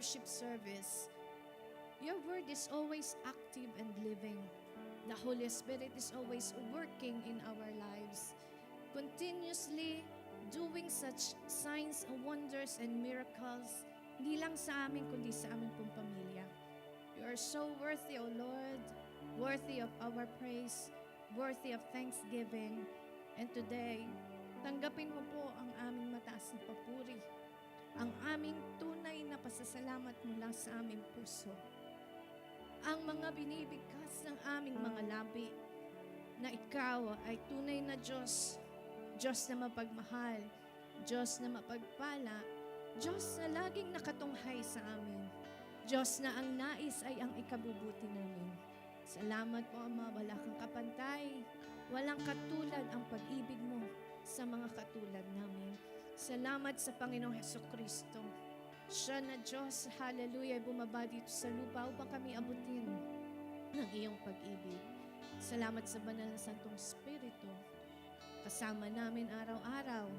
worship service, your word is always active and living. The Holy Spirit is always working in our lives, continuously doing such signs, wonders, and miracles, hindi lang sa amin, kundi sa aming pong pamilya. You are so worthy, O Lord, worthy of our praise, worthy of thanksgiving. And today, tanggapin mo po ang aming mataas na papuri, ang aming tunay na pasasalamat mula sa aming puso, ang mga binibigkas ng aming mga labi, na ikaw ay tunay na Diyos, Diyos na mapagmahal, Diyos na mapagpala, Diyos na laging nakatunghay sa amin, Diyos na ang nais ay ang ikabubuti namin. Salamat po, Ama, wala kang kapantay, walang katulad ang pag-ibig mo sa mga katulad namin. Salamat sa Panginoong Hesukristo. Siya na Diyos, hallelujah, bumaba dito sa lupa upang kami abutin ng iyong pag-ibig. Salamat sa banal na Santong Espiritu, kasama namin araw-araw.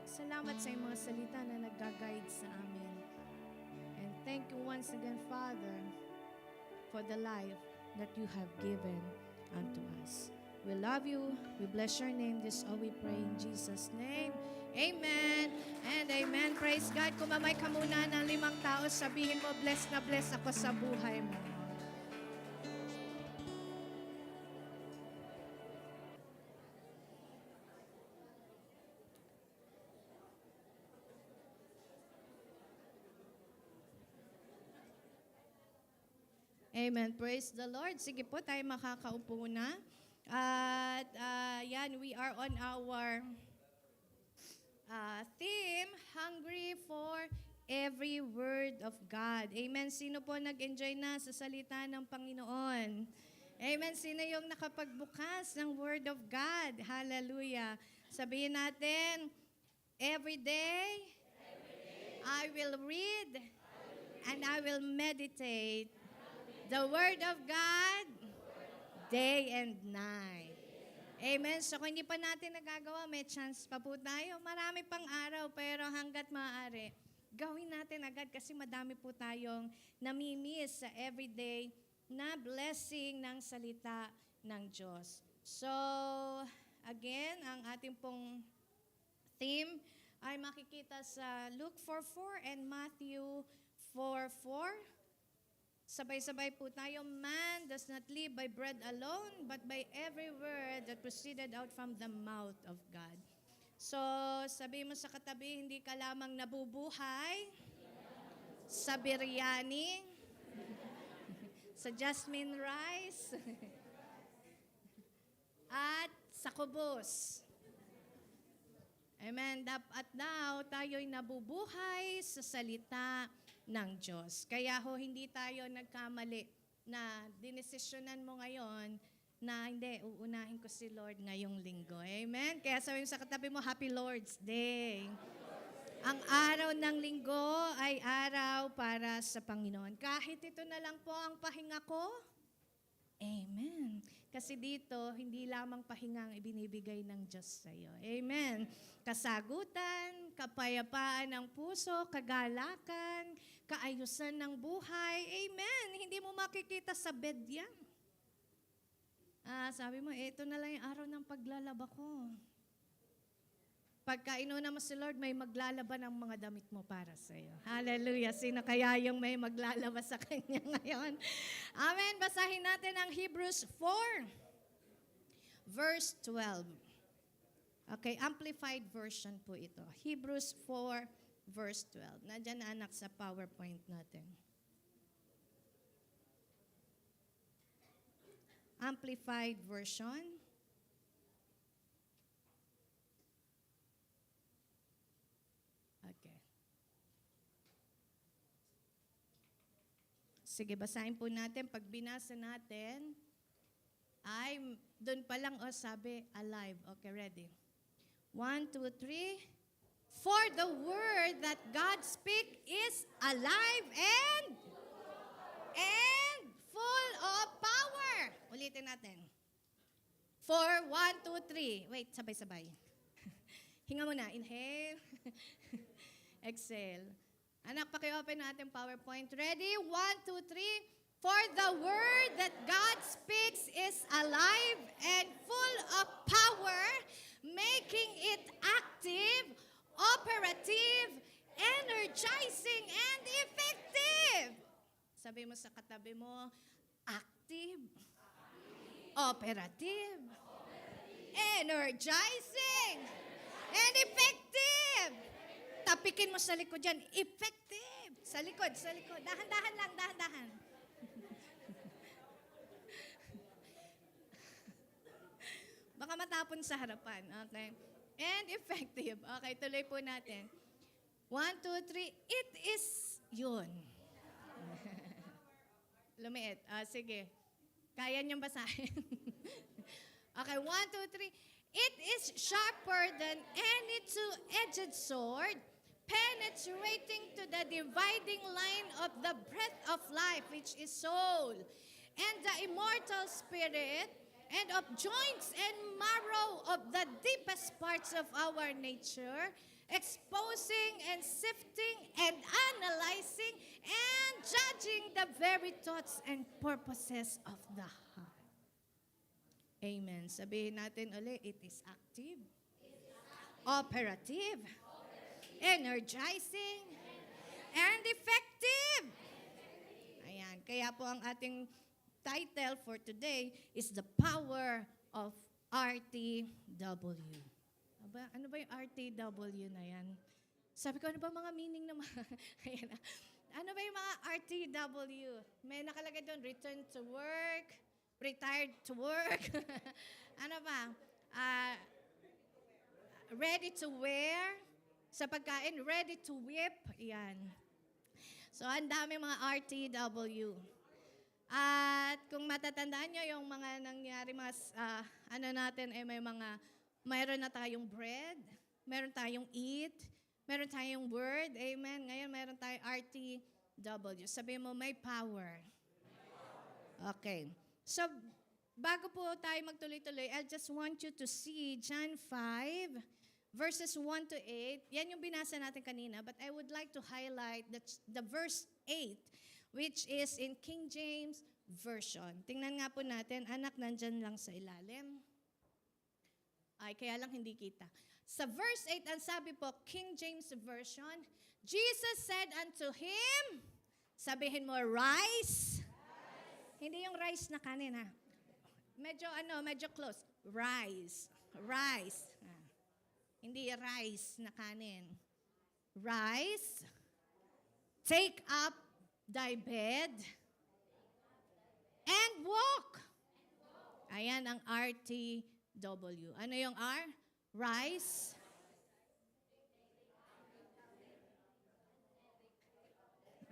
Salamat sa iyong mga salita na nag-guide sa amin. And thank you once again, Father, for the life that you have given unto us. We love you. We bless your name. This all we pray in Jesus' name. Amen and amen. Praise God. Kumamay ka muna ng 5 tao. Sabihin mo, bless na bless ako sa buhay mo. Amen. Praise the Lord. Sige po, tayo makakaupo na. At yan, we are on our theme, Hungry for Every Word of God. Amen. Sino po nag-enjoy na sa salita ng Panginoon? Amen. Sino yung nakapagbukas ng Word of God? Hallelujah. Sabihin natin, every day, I will read and I will meditate the Word of God day and night. Amen. So kung hindi pa natin nagagawa, may chance pa po tayo. Marami pang araw, pero hanggat maaari, gawin natin agad kasi madami po tayong namimiss sa everyday na blessing ng salita ng Diyos. So, again, ang ating pong theme ay makikita sa Luke 4:4 and Matthew 4:4. Sabay-sabay po tayo, man does not live by bread alone, but by every word that proceeded out from the mouth of God. So, sabi mo sa katabi, hindi ka lamang nabubuhay sa biryani, sa jasmine rice, at sa kubos. Amen. At now, tayo'y nabubuhay sa salita ng Diyos. Kaya ho, hindi tayo nagkamali na dinesisyonan mo ngayon na hindi, uunahin ko si Lord ngayong linggo. Amen? Kaya sabihin sa katabi mo, Happy Lord's Day. Ang araw ng linggo ay araw para sa Panginoon. Kahit ito na lang po ang pahinga ko, amen. Kasi dito, hindi lamang pahinga ang ibinibigay ng Diyos sa iyo. Amen. Kasagutan, kapayapaan ng puso, kagalakan, kaayusan ng buhay. Amen. Hindi mo makikita sa bed yan. Sabi mo, ito na lang yung araw ng paglalaba ko. Pagka inuna mo si Lord, may maglalaba ng mga damit mo para sa iyo. Hallelujah. Sino kaya yung may maglalaba sa Kanya ngayon? Amen. Basahin natin ang Hebrews 4, verse 12. Okay, amplified version po ito. Hebrews 4, verse 12. Nandiyan na anak sa PowerPoint natin. Amplified version. Okay. Sige, basahin po natin. Pag binasa natin, ay doon pa lang, sabi, alive. Okay, ready? 1, 2, 3. For the word that God speak is alive and full of power. Ulitin natin. 4, 1, 2, 3. Wait, sabay-sabay. Hinga muna. Inhale. Exhale. Anak, paki-open natin PowerPoint. Ready? 1, 2, 3. For the word that God speaks is alive and full of power, making it active, operative, energizing, and effective. Sabi mo sa katabi mo, active, operative, energizing, and effective. Tapikin mo sa likod yan, effective. Sa likod, sa likod. Dahan-dahan lang, dahan-dahan. Baka matapon sa harapan. Okay. And effective. Okay, tuloy po natin. 1, 2, 3. It is yun. Lumiit. Sige. Kaya niyong basahin. Okay, 1, 2, 3. It is sharper than any two-edged sword, penetrating to the dividing line of the breath of life, which is soul, and the immortal spirit, and of joints and marrow of the deepest parts of our nature, exposing and sifting and analyzing and judging the very thoughts and purposes of the heart. Amen. Sabihin natin ulit, it is active, operative, energizing, and effective. Ayan. Kaya po ang ating title for today is The Power of RTW. Ano ba yung RTW na yan? Sabi ko, ano ba mga meaning na Ayan na. Ano ba yung mga RTW? May nakalagay doon, return to work, retired to work. Ano ba? Ready to wear. Sa pagkain, ready to whip. Yan. So, ang dami mga RTW. At kung matatandaan nyo, yung mga nangyari, mayroon na tayong bread, meron tayong eat, meron tayong word, amen. Ngayon, meron tayong RTW. Sabi mo, may power. Okay. So, bago po tayo magtuloy-tuloy, I just want you to see John 5, verses 1 to 8. Yan yung binasa natin kanina, but I would like to highlight the verse 8, which is in King James Version. Tingnan nga po natin, anak, nandyan lang sa ilalim. Ay, kaya lang hindi kita. Sa verse 8, ang sabi po, King James Version, Jesus said unto him, sabihin mo, rice. Hindi yung rice na kanin, ha? Medyo close. Rice. Hindi rice na kanin. Rice. Take up thy bed and walk. Ayan ang RTW. Ano yung R? Rise.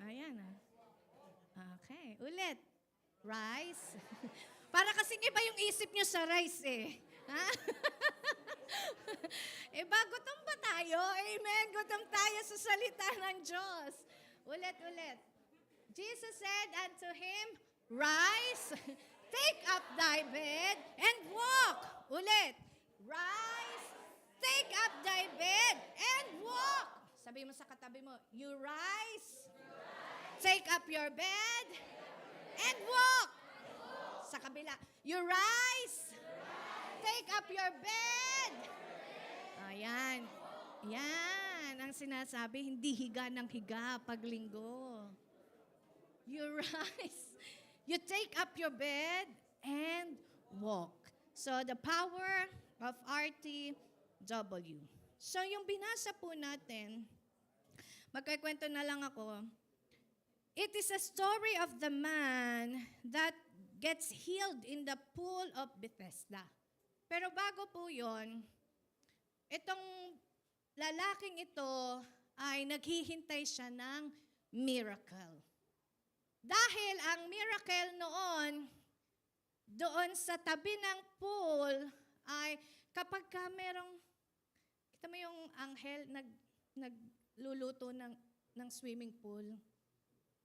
Ayan. Okay. Ulit. Rise. Para kasing iba yung isip nyo sa rice eh. Ha? Iba, gutom ba tayo? Amen. Gutom tayo sa salita ng Diyos. Ulit. Jesus said unto him, rise, take up thy bed, and walk. Ulit. Rise, take up thy bed, and walk. Sabi mo sa katabi mo, you rise, take up your bed, and walk. Sa kabila, you rise, take up your bed. Ayan. Yan ang sinasabi, hindi higa ng higa pag linggo. You rise, you take up your bed, and walk. So, the power of RTW. So, yung binasa po natin, magkakwento na lang ako. It is a story of the man that gets healed in the pool of Bethesda. Pero bago po yon, itong lalaking ito ay naghihintay siya ng miracle. Dahil ang miracle noon, doon sa tabi ng pool, ay kapag ka merong, kita mo yung anghel nagluluto ng swimming pool.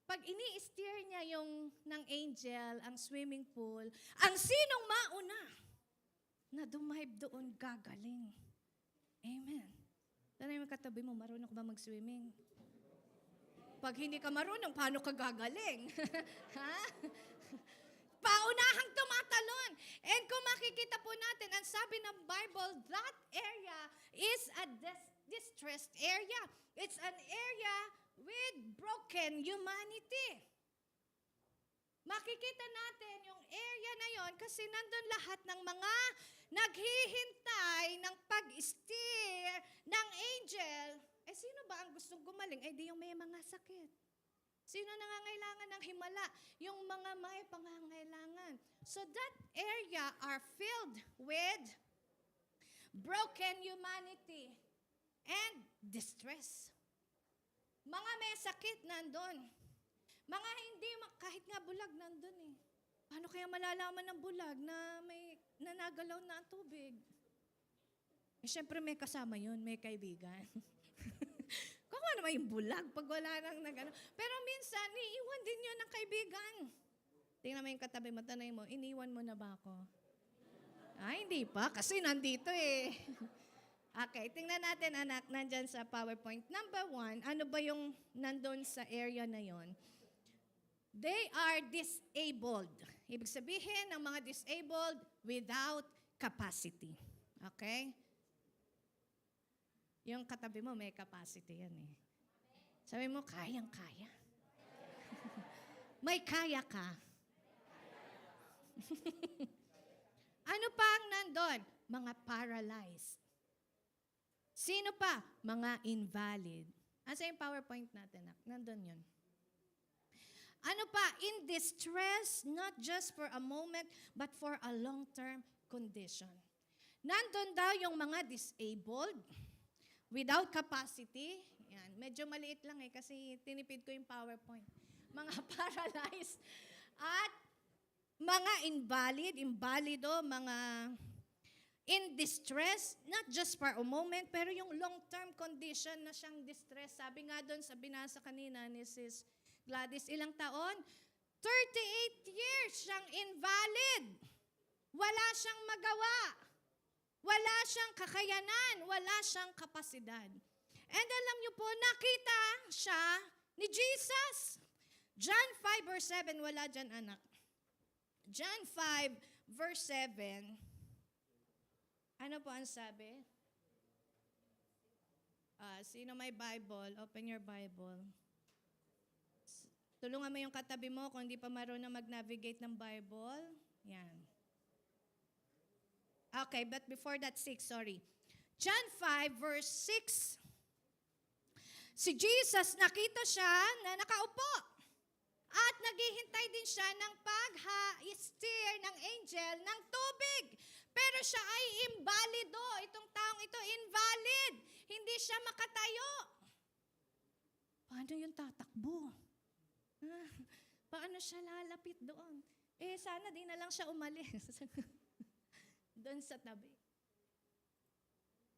Pag ini-steer niya ng angel, ang swimming pool, ang sinong mauna na dumive doon gagaling. Amen. Tanay mo katabi mo, marunong ka ba mag-swimming? pag hindi ka marunong, paano ka gagaling? Ha? Paunahang tumatalon. And kung makikita po natin, ang sabi ng Bible, that area is a distressed area. It's an area with broken humanity. Makikita natin yung area na yon kasi nandun lahat ng mga naghihintay ng pag-steer ng angel. Eh sino ba ang gustong gumaling? Eh di yung may mga sakit. Sino nangangailangan ng himala? Yung mga may pangangailangan. So that area are filled with broken humanity and distress. Mga may sakit nandun. Mga hindi, kahit nga bulag nandun eh. Paano kaya malalaman ng bulag na may nanagalaw na ang tubig? Eh, syempre may kasama yun, may kaibigan. Kung ano naman yung bulag pag wala nang nagano. Pero minsan, iiwan din yun ng kaibigan. Tingnan mo yung katabi mo, tanay mo, iniwan mo na ba ako? Ay, hindi pa, kasi nandito eh. Okay, tingnan natin anak, nandyan sa PowerPoint. Number 1, ano ba yung nandun sa area na yon? They are disabled. Ibig sabihin ng mga disabled without capacity. Okay? Yung katabi mo, may capacity yan eh. Sabi mo, kayang-kaya. May kaya ka. Ano pa ang nandun? Mga paralyzed. Sino pa? Mga invalid. Asa yung PowerPoint natin? Nandun yun. Ano pa? In distress, not just for a moment, but for a long-term condition. Nandun daw yung mga disabled, without capacity. Yan. Medyo maliit lang eh, kasi tinipid ko yung PowerPoint. Mga paralyzed. At mga invalid, invalido, mga in distress, not just for a moment, pero yung long-term condition na siyang distress. Sabi nga doon sa binasa kanina ni Sis Gladys, ilang taon? 38 years siyang invalid. Wala siyang magawa. Wala siyang kakayanan. Wala siyang kapasidad. And alam niyo po, nakita siya ni Jesus. John 5 verse 7, wala dyan anak. John 5 verse 7, ano po ang sabi? Sino may Bible? Open your Bible. Tulungan mo yung katabi mo kung hindi pa marunong mag-navigate ng Bible. Yan. Okay, but before that, 6, sorry. John 5, verse 6. Si Jesus, nakita siya na nakaupo. At naghihintay din siya ng pag-steer ng angel ng tubig. Pero siya ay invalido. Itong taong ito, invalid. Hindi siya makatayo. Paano yung tatakbo? Paano siya lalapit doon? Eh, sana di na lang siya umalis. Doon sa tabi.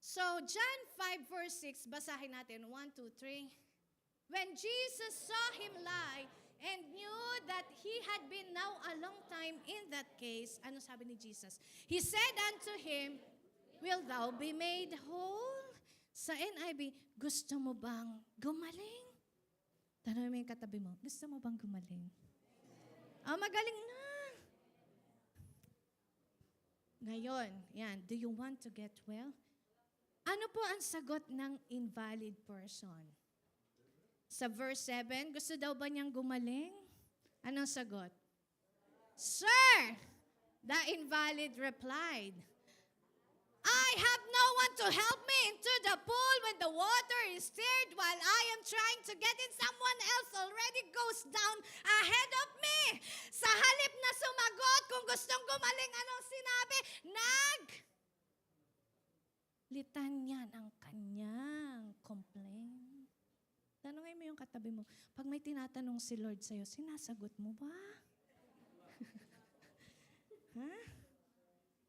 So, John 5 verse 6, basahin natin. 1, 2, 3. When Jesus saw him lie and knew that he had been now a long time in that case, ano sabi ni Jesus? He said unto him, will thou be made whole? Sa NIV, gusto mo bang gumaling? Tanong mo yung katabi mo, gusto mo bang gumaling? Magaling na. Ngayon, yan, do you want to get well? Ano po ang sagot ng invalid person? Sa verse 7, gusto daw ba niyang gumaling? Anong sagot? Sir, the invalid replied, I have no one to help me into the pool when the water is stirred while I am trying to get in. Someone else already goes down ahead of me. Sa halip na sumagot kung gustong gumaling, anong sinabi? Litanya ng kanyang complaint. Tanungin mo yung katabi mo, pag may tinatanong si Lord sa'yo, sinasagot mo ba? Huh?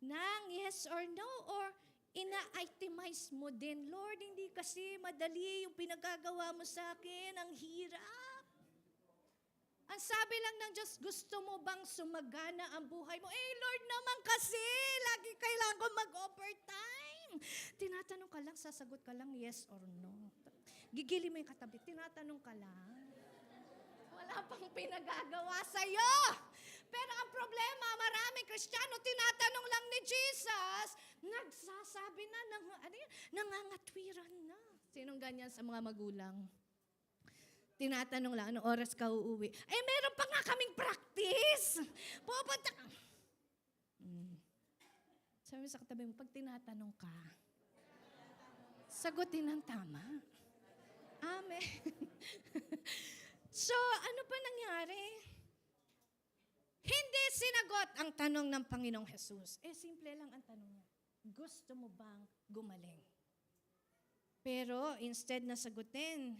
Nang yes or no, or ina-itemize mo din, Lord, hindi kasi madali yung pinagagawa mo sa akin, ang hirap. Ang sabi lang ng Diyos, gusto mo bang sumagana ang buhay mo? Eh, Lord naman kasi, lagi kailangan ko mag-overtime. Tinatanong ka lang, sasagot ka lang, yes or no. Gigili mo yung katabi, tinatanong ka lang. pinagagawa sa'yo. Pero ang problema, maraming Kristiyano, tinatanong lang ni Jesus, nagsasabi na, nangangatwiran na. Sinong ganyan sa mga magulang? Tinatanong lang, anong oras ka uuwi? Meron pa nga kaming practice. Pupunta ka. Sabi sa katabi mo, pag tinatanong ka, sagutin ng tama. Amen. So, ano pa nangyari? Hindi sinagot ang tanong ng Panginoong Jesus. Simple lang ang tanong niya. Gusto mo bang gumaling? Pero instead na sagutin,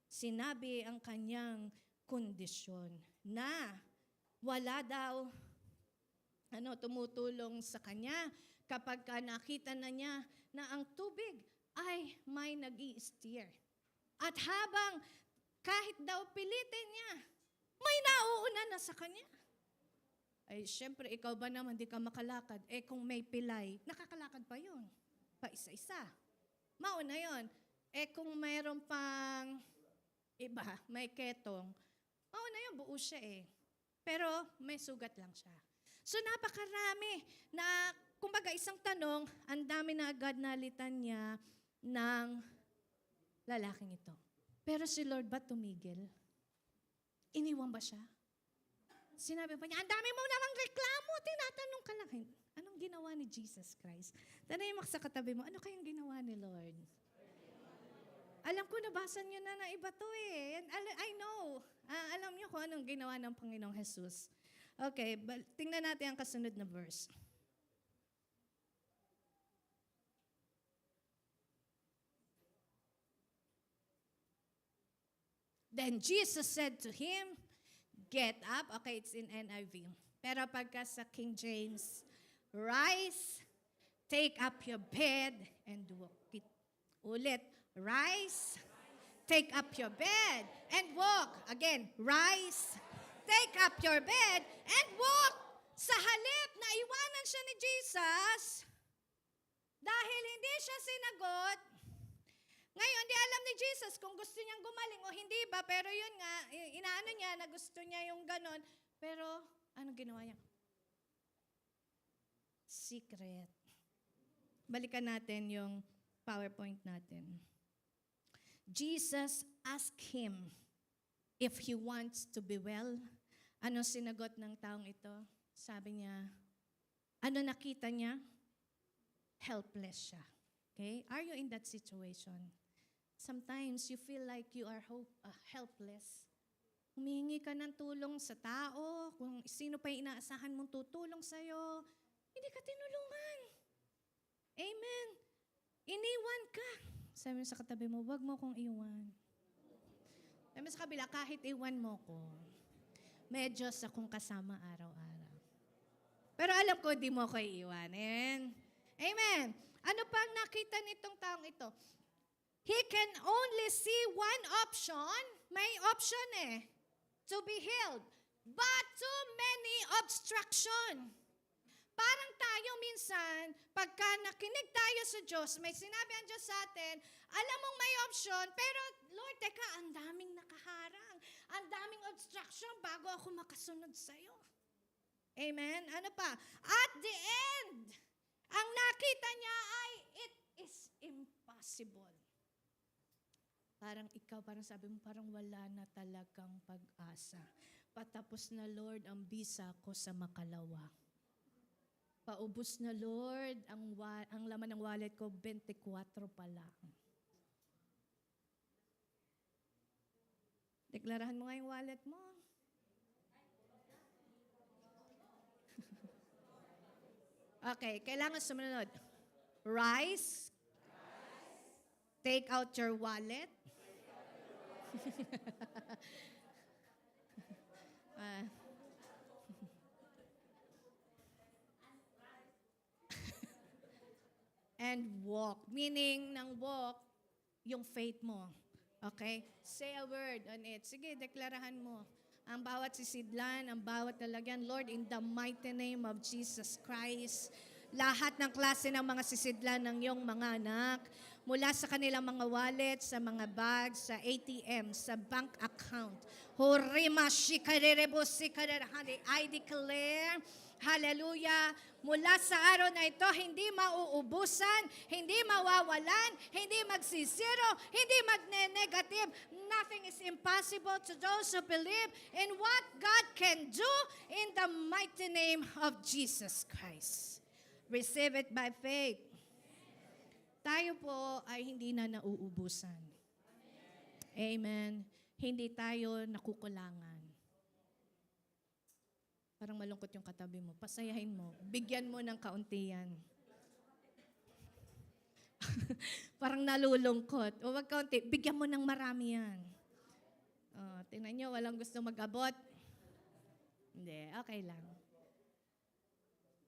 sinabi ang kanyang kondisyon na wala daw tumutulong sa kanya kapag nakita na niya na ang tubig ay may nag-i-steer. At habang kahit daw pilitin niya, may nauuna na sa kanya. Syempre, ikaw ba naman di ka makalakad? Kung may pilay, nakakalakad pa yun. Pa isa-isa. Mauna yun. Kung mayroon pang iba, may ketong, mauna yun, buo siya Pero may sugat lang siya. So napakarami na, kumbaga isang tanong, ang dami na agad nalitan niya ng lalaking ito. Pero si Lord ba tumigil? Iniwan ba siya? Sinabi pa niya, ang dami mo namang reklamo, tinatanong ka lang. Anong ginawa ni Jesus Christ? Tanay mo sa katabi mo, ano kayang ginawa ni Lord? Alam ko, nabasa niyo na iba to I know. Alam niyo kung anong ginawa ng Panginoong Jesus. Okay, tingnan natin ang kasunod na verse. Then Jesus said to him, get up. Okay, it's in NIV. Pero pagka sa King James, rise, take up your bed, and walk it. Ulit, rise, take up your bed, and walk. Again, rise, take up your bed, and walk. Sa halip na iwanan siya ni Jesus, dahil hindi siya sinagot, ngayon, di alam ni Jesus kung gusto niyang gumaling o hindi ba, pero yun nga, inaano niya na gusto niya yung ganon. Pero, anong ginawa niya? Secret. Balikan natin yung PowerPoint natin. Jesus asked him if he wants to be well. Ano sinagot ng taong ito? Sabi niya, ano nakita niya? Helpless siya. Okay? Are you in that situation? Sometimes you feel like you are helpless. Humingi ka ng tulong sa tao, kung sino pa yung inaasahan mong tutulong sa'yo, hindi ka tinulungan. Amen. Iniwan ka. Sabi mo sa katabi mo, wag mo kong iwan. Sabi mo sa kabila, kahit iwan mo ko, may Diyos akong kasama araw-araw. Pero alam ko, di mo ko iiwan. Amen. Ano pang nakita nitong taong ito? He can only see one option. May option to be healed. But too many obstruction. Parang tayo minsan, pagka nakinig tayo sa Diyos, may sinabi ang Diyos sa atin, alam mong may option, pero Lord, teka, ang daming nakaharang. Ang daming obstruction bago ako makasunod sa'yo. Amen? Ano pa? At the end, ang nakita niya ay, it is impossible. Parang ikaw, parang sabi mo, parang wala na talagang pag-asa. Patapos na, Lord, ang bisa ko sa makalawa. Paubos na, Lord, ang laman ng wallet ko, 24 pa lang. Deklarahan mo nga yung wallet mo. Okay, kailangan sumunod. Rise. Take out your wallet. And walk. Meaning, ng walk, yung faith mo. Okay? Say a word on it. Sige, deklarahan mo. Ang bawat sisidlan, ang bawat talagyan, Lord, in the mighty name of Jesus Christ, lahat ng klase ng mga sisidlan ng iyong mga anak, mula sa kanilang mga wallet, sa mga bags, sa ATM, sa bank account. Horima shikarerebo sikarerahari. I declare, hallelujah, mula sa araw na ito, hindi mauubusan, hindi mawawalan, hindi magsisiro, hindi magne-negative. Nothing is impossible to those who believe in what God can do in the mighty name of Jesus Christ. Receive it by faith. Tayo po ay hindi na nauubusan. Amen. Hindi tayo nakukulangan. Parang malungkot yung katabi mo. Pasayahin mo. Bigyan mo ng kaunti yan. Parang nalulungkot. O wag kaunti. Bigyan mo ng marami yan. Tingnan nyo, walang gusto mag-abot. Hindi, okay lang.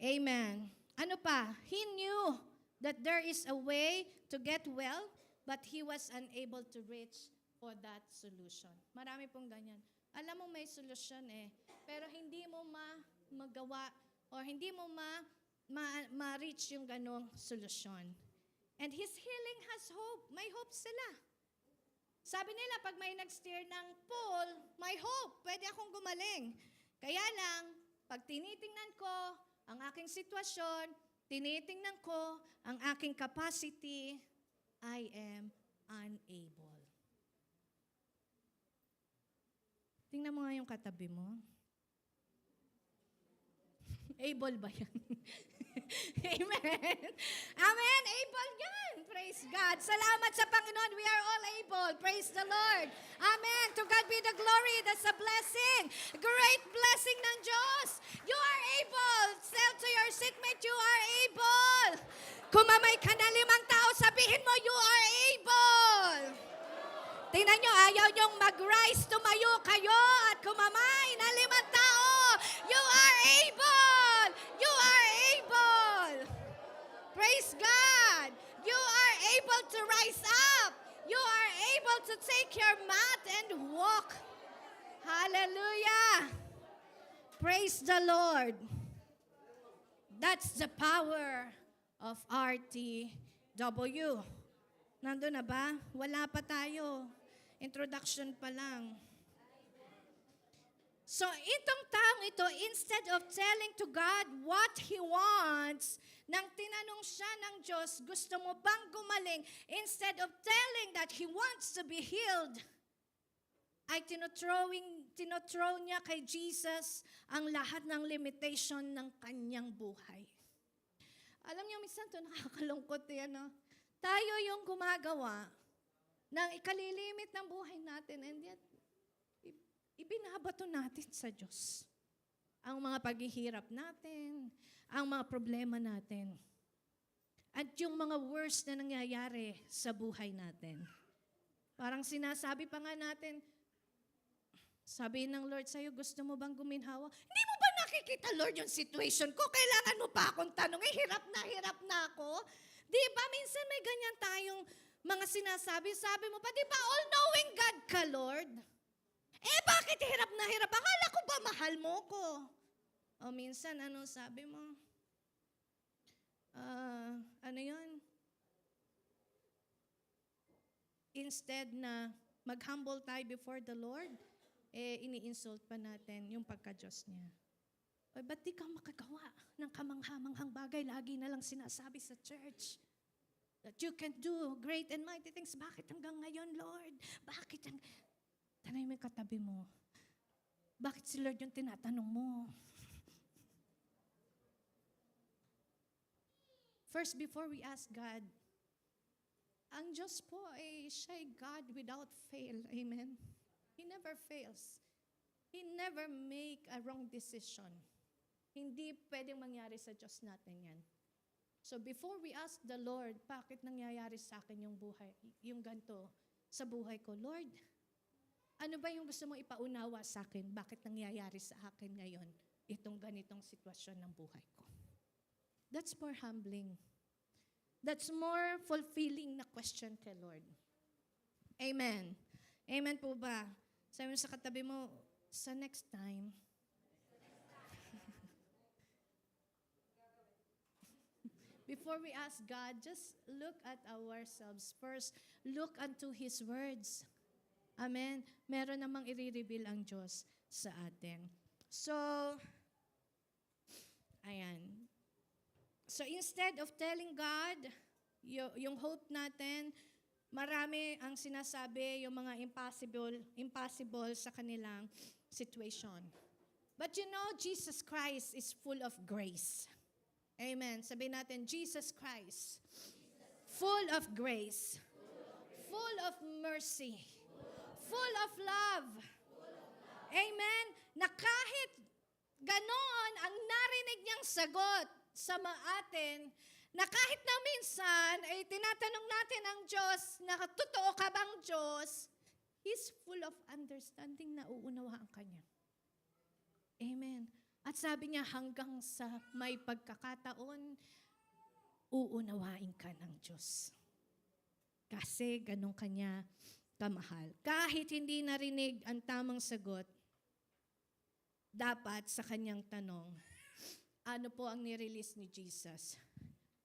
Amen. Ano pa? He knew that there is a way to get well, but he was unable to reach for that solution. Marami pong ganyan. Alam mo may solusyon pero hindi mo magawa or hindi mo ma-reach yung ganong solusyon. And his healing has hope. May hope sila. Sabi nila, pag may nag-steer ng pool, may hope. Pwede akong gumaling. Kaya lang, pag tinitingnan ko ang aking sitwasyon, tinitingnan ko ang aking capacity, I am unable. Tingnan mo nga yung katabi mo. Able ba yan? Amen. Amen. Able yan. Praise God. Salamat sa Panginoon. We are all able. Praise the Lord. Amen. To God be the glory. That's a blessing. Great blessing ng Diyos. You are able. Tell to your seatmate, you are able. Kumamay ka na 5 tao, sabihin mo, you are able. Tingnan nyo, ayaw nyong mag-rise, tumayo kayo at kumamay na 5 tao. You are able! You are able! Praise God! You are able to rise up. You are able to take your mat and walk. Hallelujah! Praise the Lord. That's the power of RTW. Nandun na ba? Wala pa tayo. Introduction pa lang. So, itong taong ito, instead of telling to God what He wants, nang tinanong siya ng Diyos, gusto mo bang gumaling? Instead of telling that He wants to be healed, ay tinothrow niya kay Jesus ang lahat ng limitation ng kanyang buhay. Alam niyo, minsan ito nakakalungkot yan, no? Tayo yung gumagawa ng ikalilimit ng buhay natin, and yet, ibinabato natin sa Diyos ang mga paghihirap natin, ang mga problema natin, at yung mga worst na nangyayari sa buhay natin. Parang sinasabi pa nga natin, sabi ng Lord sa'yo, gusto mo bang guminhawa? Hindi mo ba nakikita, Lord, yung situation ko? Kailangan mo pa akong tanongin, hirap na ako. Di ba, minsan may ganyan tayong mga sinasabi. Sabi mo pa, di ba, all-knowing God ka, Lord? Bakit hirap na hirap? Akala ko ba mahal mo ko? O minsan, ano sabi mo? Ano yun? Instead na mag-humble tayo before the Lord, ini-insult pa natin yung pagka-Diyos niya. Ba't di ka makagawa ng kamanghamanghang bagay? Lagi na lang sinasabi sa church that you can do great and mighty things. Bakit hanggang ngayon, Lord? Bakit tanay mo yung katabi mo. Bakit si Lord yung tinatanong mo? First, before we ask God, ang Diyos po ay siya'y God without fail. Amen? He never fails. He never make a wrong decision. Hindi pwedeng mangyari sa Diyos natin yan. So before we ask the Lord, bakit nangyayari sa akin yung buhay, yung ganito sa buhay ko? Lord, ano ba yung gusto mong ipaunawa sa akin? Bakit nangyayari sa akin ngayon itong ganitong sitwasyon ng buhay ko? That's more humbling. That's more fulfilling na question kay Lord. Amen. Amen po ba? Sabi mo sa katabi mo, sa next time, before we ask God, just look at ourselves first. Look unto His words. Amen? Meron namang i-reveal ang Diyos sa atin. So, ayan. So instead of telling God, yung hope natin, marami ang sinasabi yung mga impossible sa kanilang situation. But you know, Jesus Christ is full of grace. Amen. Sabihin natin, Jesus Christ, full of grace, full of mercy, full of love. Amen. Na kahit ganoon ang narinig niyang sagot sa atin, na kahit na minsan ay tinatanong natin ang Diyos na totoo ka bang Diyos, He's full of understanding na uunawaan ka niya. Amen. At sabi niya hanggang sa may pagkakataon, uunawain ka ng Diyos. Kasi ganun kanya kamahal. Kahit hindi narinig ang tamang sagot, dapat sa kanyang tanong, ano po ang nirelease ni Jesus?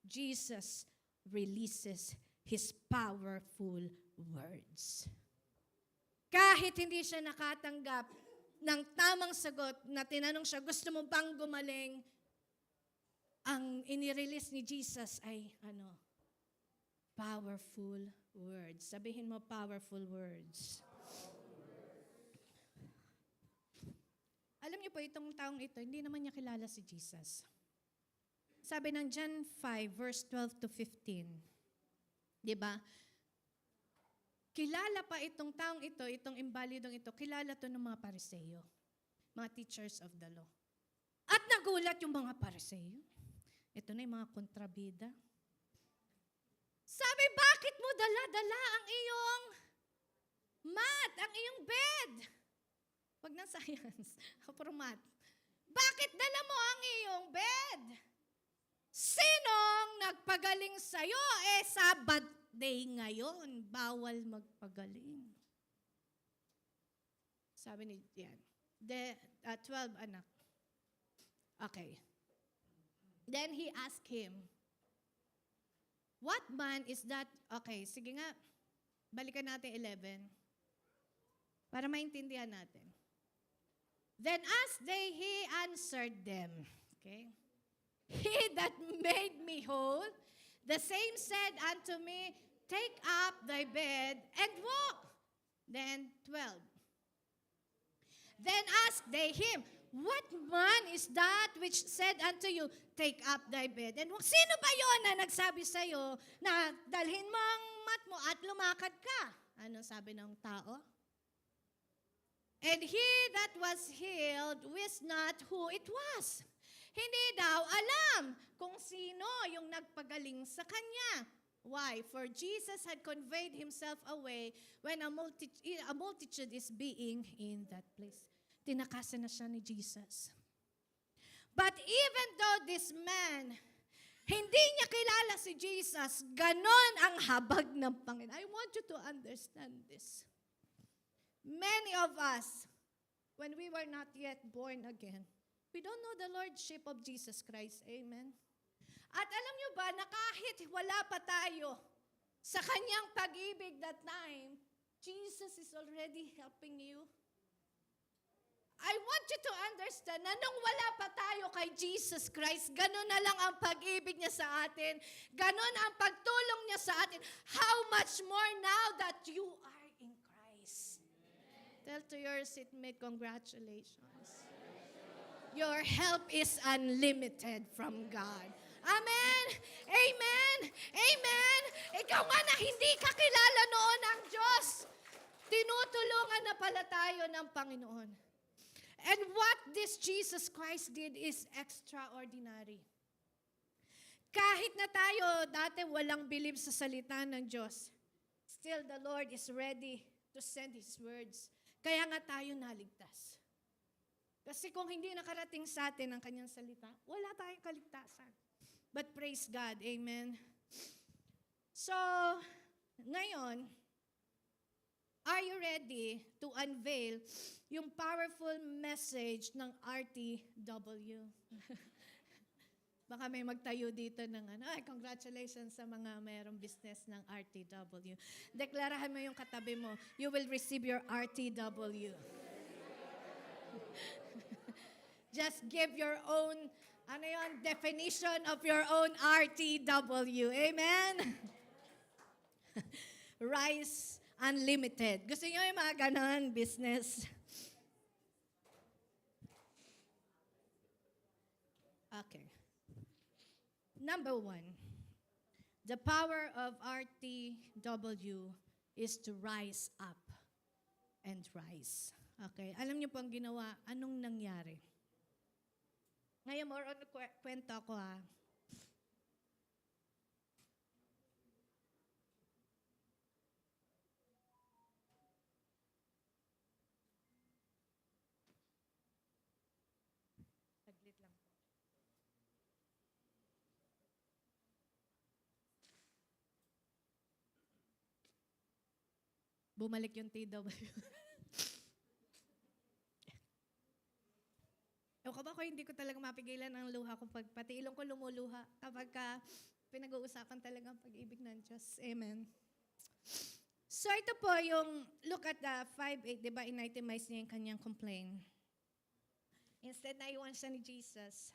Jesus releases His powerful words. Kahit hindi siya nakatanggap ng tamang sagot na tinanong siya, gusto mo bang gumaling? Ang inirelease ni Jesus ay powerful words. Sabihin mo, powerful words. Alam niyo po, itong taong ito, hindi naman niya kilala si Jesus. Sabi ng John 5, verse 12 to 15. Diba? Kilala pa itong taong ito, itong imbalidong ito, kilala to ng mga Pariseo, mga teachers of the law. At nagulat yung mga Pariseo. Ito na yung mga kontrabida. Sabi, bakit mo dala-dala ang iyong mat, ang iyong bed? Wag na science, puro math. Bakit dala mo ang iyong bed? Sinong nagpagaling sa'yo? Sabbath day ngayon, bawal magpagaling. Sabi ni yan. 12 anak. Okay. Then he asked him, what man is that? Okay, sige nga. Balikan natin 11. Para maintindihan natin. Then he answered them. Okay? He that made me whole, the same said unto me, take up thy bed and walk. Then 12. Then asked they him, what man is that which said unto you, take up thy bed and walk? Sino ba yon na nagsabi sa'yo na dalhin mo ang mat mo at lumakad ka? Anong sabi ng tao? And he that was healed wist not who it was. Hindi daw alam kung sino yung nagpagaling sa kanya. Why? For Jesus had conveyed himself away when a multitude is being in that place. Tinakasan na siya ni Jesus. But even though this man, hindi niya kilala si Jesus, ganon ang habag ng Panginoon. I want you to understand this. Many of us, when we were not yet born again, we don't know the Lordship of Jesus Christ. Amen? At alam niyo ba na kahit wala pa tayo sa kanyang pag-ibig that time, Jesus is already helping you. I want you to understand na nung wala pa tayo kay Jesus Christ, ganun na lang ang pag-ibig niya sa atin, ganun ang pagtulong niya sa atin. How much more now that you are in Christ? Tell to your seatmate, congratulations. Your help is unlimited from God. Amen? Amen? Amen? Ikaw nga na hindi ka kilala noon ng Diyos, tinutulungan na pala tayo ng Panginoon. And what this Jesus Christ did is extraordinary. Kahit na tayo dati walang believe sa salita ng Diyos, still the Lord is ready to send His words. Kaya nga tayo naligtas. Kasi kung hindi nakarating sa atin ang kanyang salita, wala tayong kaligtasan. But praise God, amen. So, ngayon, are you ready to unveil yung powerful message ng RTW? Baka may magtayo dito ng congratulations sa mga mayroong business ng RTW. Deklarahan mo yung katabi mo, you will receive your RTW. Just give your own, definition of your own RTW. Amen? Rice Unlimited. Gusto niyo yung mga ganon business? Okay. Number 1, the power of RTW is to rise up and rise. Okay, alam niyo po ang ginawa, anong nangyari? Ngayon, more on kwento ako ha. Saglit lang po. Bumalik yung TW. Ewan ko hindi ko talaga mapigilan ang luha ko pati ilong ko lumuluha kapag pinag-uusapan talaga ang pag-ibig ng Diyos. Amen. So ito po yung, look at the 5:8, di ba, in-itemize niya yung kanyang complaint. Instead na iwan siya ni Jesus,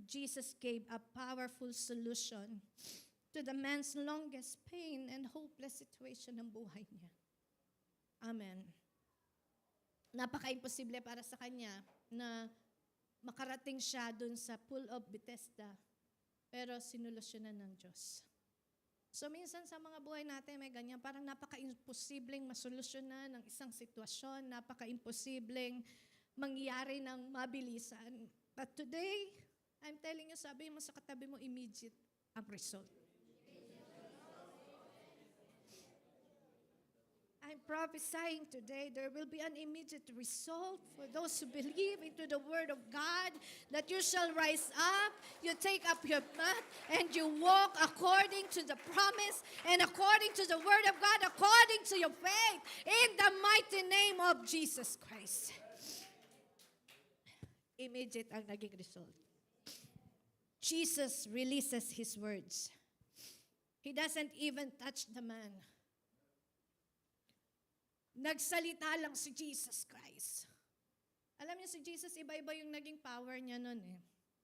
Jesus gave a powerful solution to the man's longest pain and hopeless situation ng buhay niya. Amen. Napaka-imposible para sa kanya na makarating siya dun sa pool of Bethesda, pero sinulusyonan ng Diyos. So minsan sa mga buhay natin may ganyan, parang napaka-imposibleng masolusyonan ng isang sitwasyon, napaka-imposibleng mangyari ng mabilisan. But today, I'm telling you, sabi mo sa katabi mo, immediate ang result. I'm prophesying today there will be an immediate result for those who believe into the word of God, that you shall rise up, you take up your mat, and you walk according to the promise and according to the word of God, according to your faith, in the mighty name of Jesus Christ. Immediate ang naging result. Jesus releases His words. He doesn't even touch the man. Nagsalita lang si Jesus Christ. Alam niyo si Jesus, iba-iba yung naging power niya nun eh.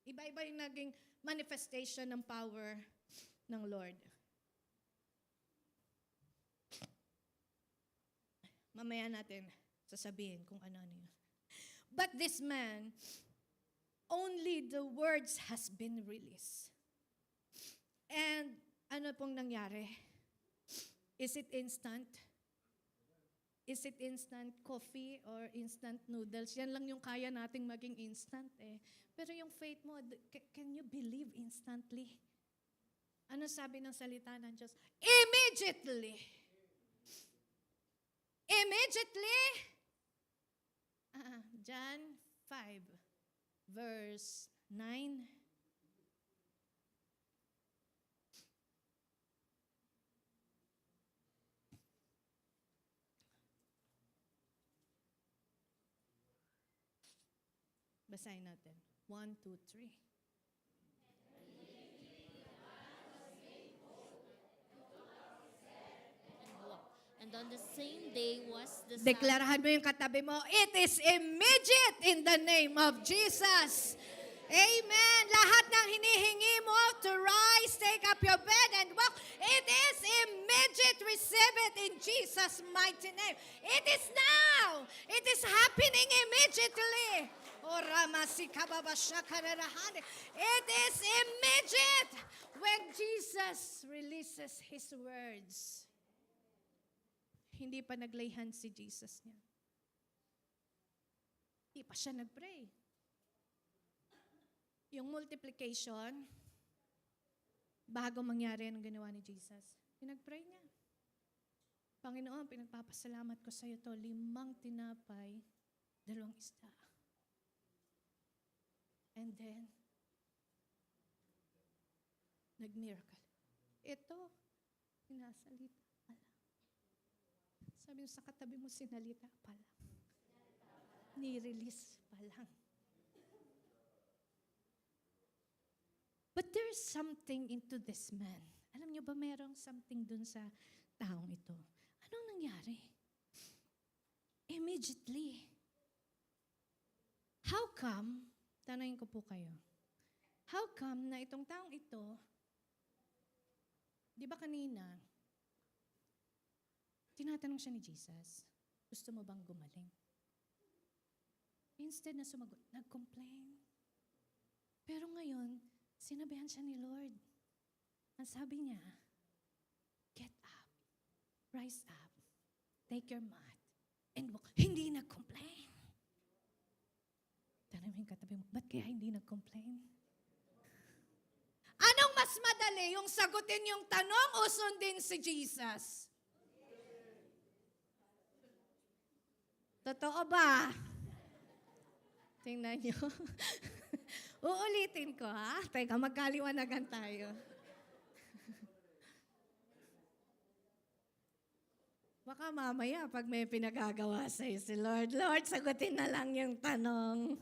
Iba-iba yung naging manifestation ng power ng Lord. Mamaya natin sasabihin kung ano yun. But this man, only the words has been released. And ano pong nangyari? Is it instant? Is it instant coffee or instant noodles? Yan lang yung kaya nating maging instant eh. Pero yung faith mo, can you believe instantly? Ano sabi ng salita ng Diyos? Immediately! Immediately! John 5, verse 9. Basahin natin. 1, 2, 3. And on the same day was the Deklarahan mo yung katabi mo, it is immediate in the name of Jesus. Amen. Lahat ng hinihingi mo to rise, take up your bed and walk, it is immediate. Receive it in Jesus' mighty name. It is now. It is happening immediately. It is immediate when Jesus releases His words. Hindi pa naglayhan si Jesus niya. Hindi pa siya nagpray. Yung multiplication, bago mangyari ang ginawa ni Jesus, pinagpray niya. Panginoon, pinagpapasalamat ko sa iyo to, 5 tinapay, 2 isda. And then, nag-miracle. Ito, sinasalita pa lang. Sabi mo sa katabi mo, sinalita pa lang. Ni-release pa lang. But there's something into this man. Alam niyo ba merong something dun sa taong ito? Anong nangyari? Immediately. How come, tanongin ko po kayo, how come na itong taong ito, di ba kanina, tinatanong siya ni Jesus, gusto mo bang gumaling? Instead na sumagot, nag-complain. Pero ngayon, sinabihan siya ni Lord. Ang sabi niya, get up, rise up, take your mat, and walk. Hindi nag-complain. Tanong yung katabi mo, ba't kaya hindi nag-complain? Anong mas madali, yung sagutin yung tanong o sundin si Jesus? Totoo ba? Tingnan nyo. Uulitin ko, ha? Teka, magkaliwanagan tayo. Baka mamaya, pag may pinagagawa sa'yo si Lord, Lord, sagutin na lang yung tanong.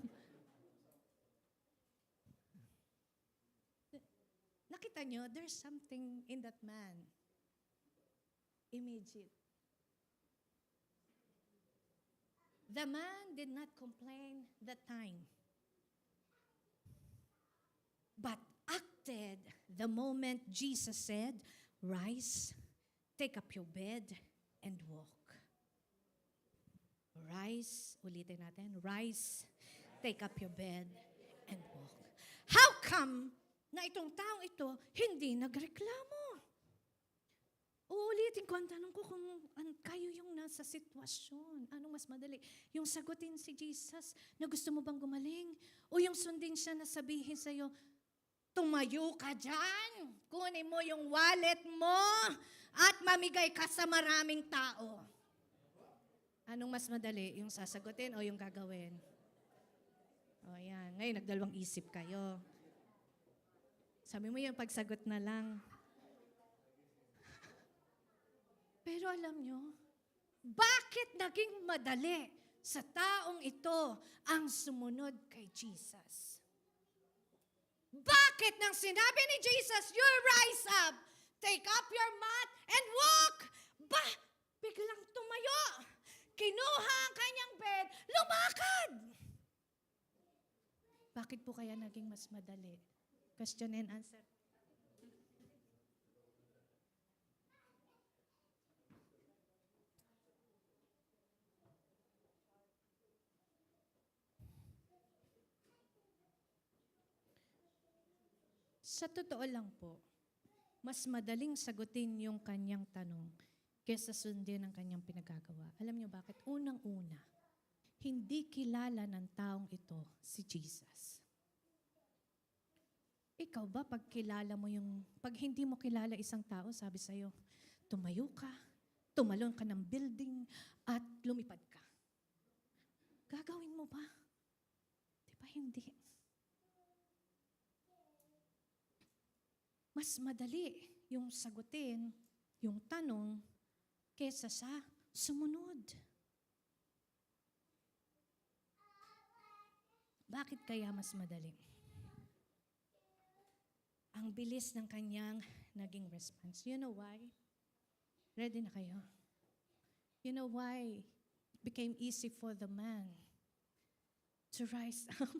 Nakita nyo, there's something in that man. Immediate. The man did not complain that time, but acted the moment Jesus said, rise, take up your bed, and walk. Rise, ulitin natin, rise, take up your bed, and walk. How come na itong taong ito hindi nagreklamo? Uulitin ko, ang tanong ko kung kayo yung nasa sitwasyon. Anong mas madali? Yung sagutin si Jesus na gusto mo bang gumaling? O yung sundin siya na sabihin sa'yo, tumayo ka dyan, kunin mo yung wallet mo, at mamigay ka sa maraming tao. Anong mas madali? Yung sasagutin o yung gagawin? O yan, ngayon nagdalawang isip kayo. Sabi mo yung pagsagot na lang. Pero alam nyo, bakit naging madali sa taong ito ang sumunod kay Jesus? Bakit nang sinabi ni Jesus, you rise up, take up your mat, and walk? Biglang tumayo. Kinuha ang kanyang bed, lumakad. Bakit po kaya naging mas madali? Question and answer. Sa totoo lang po, mas madaling sagutin yung kanyang tanong kesa sundin ang kanyang pinagagawa. Alam niyo bakit? Unang-una, hindi kilala ng taong ito si Jesus. Ikaw ba, pag hindi mo kilala isang tao, sabi sa'yo, tumayo ka, tumalon ka ng building, at lumipad ka. Gagawin mo ba? Di ba hindi? Mas madali yung sagutin, yung tanong, kesa sa sumunod. Bakit kaya mas madali? Ang bilis ng kanyang naging response. You know why? Ready na kayo? You know why it became easy for the man to rise up,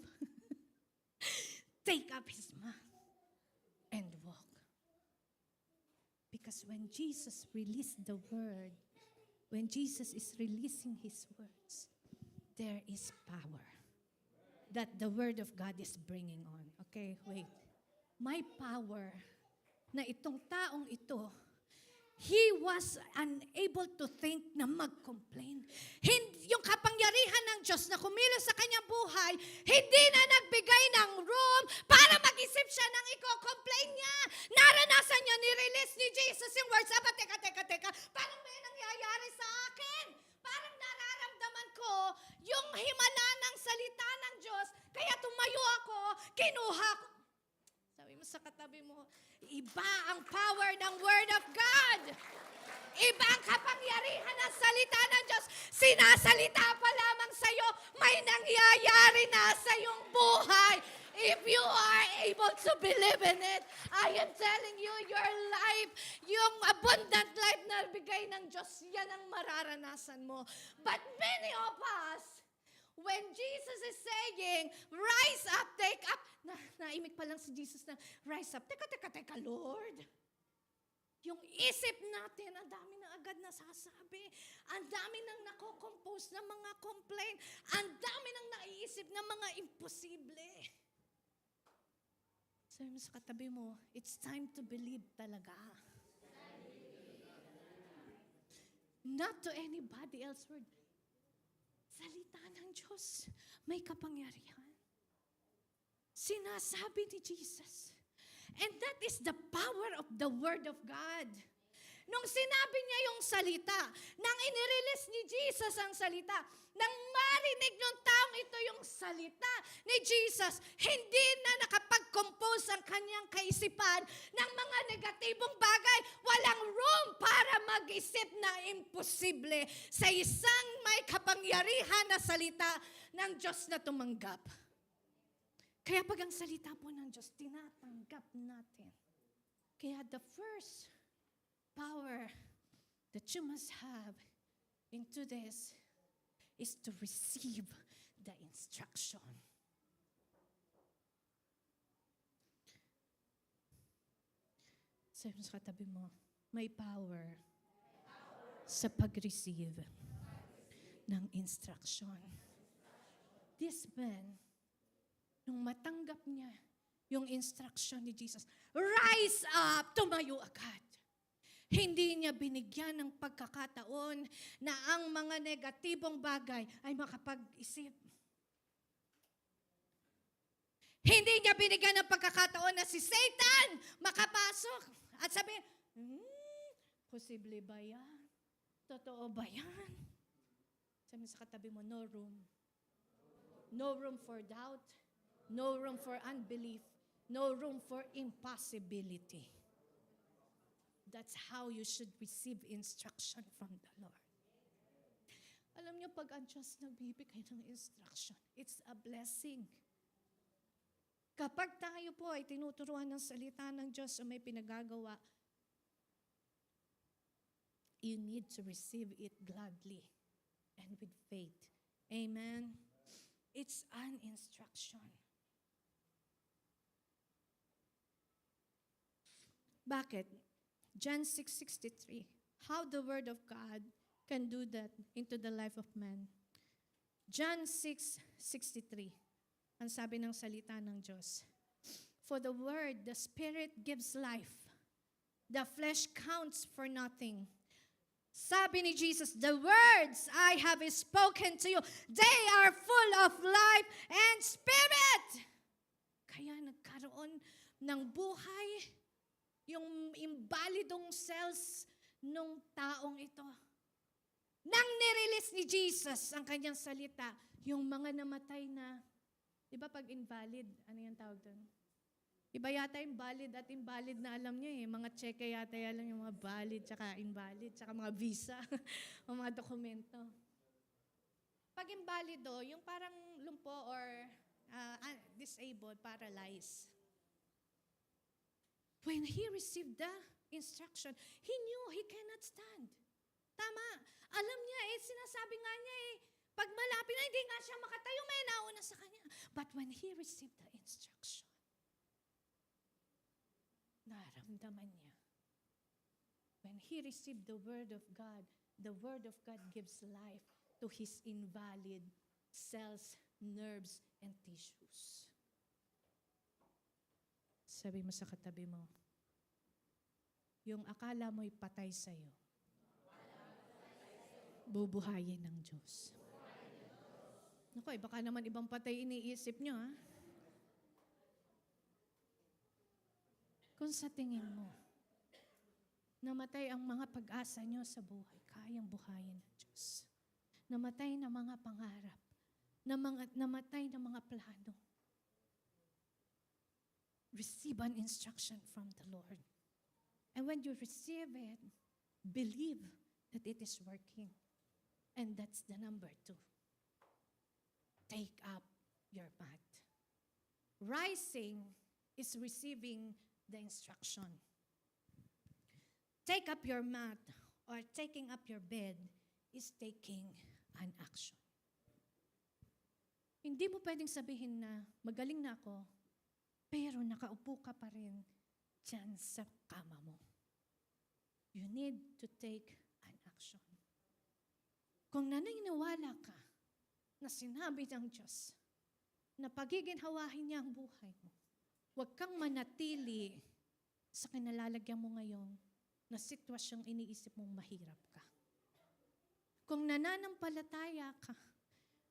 take up his mat, and walk? Because when Jesus released the word, when Jesus is releasing His words, there is power that the word of God is bringing on. Okay, wait. May power na itong taong ito, he was unable to think na mag-complain. Yung kapangyarihan ng Diyos na kumilos sa kanyang buhay, hindi na nagbigay ng room para mag-isip siya ng i-complain niya. Naranasan niya, ni-release ni Jesus yung words. Teka, parang may nangyayari sa akin. Parang nararamdaman ko yung himala ng salita ng Diyos. Kaya tumayo ako, kinuha ko. Sabi mo sa katabi mo, iba ang power ng Word of God. Iba ang kapangyarihan ng salita ng Diyos. Sinasalita pa lamang sa'yo, may nangyayari na sa iyong buhay. If you are a able to believe in it. I am telling you, your life, yung abundant life na bigay ng Diyos, yan ang mararanasan mo. But many of us, when Jesus is saying, rise up, take up, naimik pa lang si Jesus na, rise up, teka, Lord. Yung isip natin, ang dami na agad nasasabi. Ang dami nang nako-compose ng mga complaint. Ang dami nang naiisip ng mga imposible. Sabi mo sa katabi mo, it's time to believe talaga. Not to anybody else word. Salita ng Diyos, may kapangyarihan. Sinasabi ni Jesus. And that is the power of the Word of God. Nung sinabi niya yung salita, nang inirelease ni Jesus ang salita, nang marinig ng taong ito yung salita ni Jesus, hindi na nakapag-compose ang kanyang kaisipan ng mga negatibong bagay. Walang room para mag-isip na imposible sa isang may kapangyarihan na salita ng Diyos na tumanggap. Kaya pag ang salita po ng Diyos, tinatanggap natin. Kaya the first power that you must have into this is to receive the instruction. Sabi mo sa katabi mo, may power sa pag-receive ng instruction. This man, nung matanggap niya yung instruction ni Jesus, rise up, tumayo agad. Hindi niya binigyan ng pagkakataon na ang mga negatibong bagay ay makapag-isip. Hindi niya binigyan ng pagkakataon na si Satan makapasok at sabihin, posible ba yan? Totoo ba yan? Sabi sa katabi mo, no room. No room for doubt. No room for unbelief. No room for impossibility. That's how you should receive instruction from the Lord. Alam niyo, pag ang Diyos nagbibigay ng instruction, it's a blessing. Kapag tayo po ay tinuturuan ng salita ng Diyos o may pinagagawa, you need to receive it gladly and with faith. Amen? It's an instruction. Bakit? John 6:63. How the Word of God can do that into the life of man. John 6:63. Ang sabi ng salita ng Diyos. For the Word, the Spirit gives life. The flesh counts for nothing. Sabi ni Jesus, the words I have spoken to you, they are full of life and spirit. Kaya nagkaroon ng buhay yung imbalidong cells nung taong ito. Nang nirelease ni Jesus ang kanyang salita, yung mga namatay na, di ba pag invalid, ano yung tawag doon? Iba yata yung valid at invalid na alam niyo eh. Mga cheque yata lang yung mga valid, tsaka invalid, tsaka mga visa, o mga dokumento. Pag invalido, yung parang lumpo or disabled, paralyzed. When he received the instruction, he knew he cannot stand. Tama. Alam niya sinasabi nga niya pag malapit na, hindi nga siya makatayo, may nauna sa kanya. But when he received the instruction, naramdaman niya. When he received the Word of God gives life to his invalid cells, nerves, and tissues. Sabi mo sa katabi mo, yung akala mo'y patay sa'yo, bubuhayin ng Diyos. Naku, baka naman ibang patay iniisip nyo, ha? Kung sa tingin mo, namatay ang mga pag-asa nyo sa buhay, kayang buhayin ng Diyos. Namatay na mga pangarap, namatay na mga plano. Receive an instruction from the Lord. And when you receive it, believe that it is working. And that's the number 2. Take up your mat. Rising is receiving the instruction. Take up your mat or taking up your bed is taking an action. Hindi mo pwedeng sabihin na magaling na ako, pero nakaupo ka pa rin dyan sa kama mo. You need to take an action. Kung naniniwala ka na sinabi ng Diyos na pagiginhawahin niya ang buhay mo, huwag kang manatili sa kinalalagyan mo ngayon na sitwasyong iniisip mong mahirap ka. Kung nananampalataya ka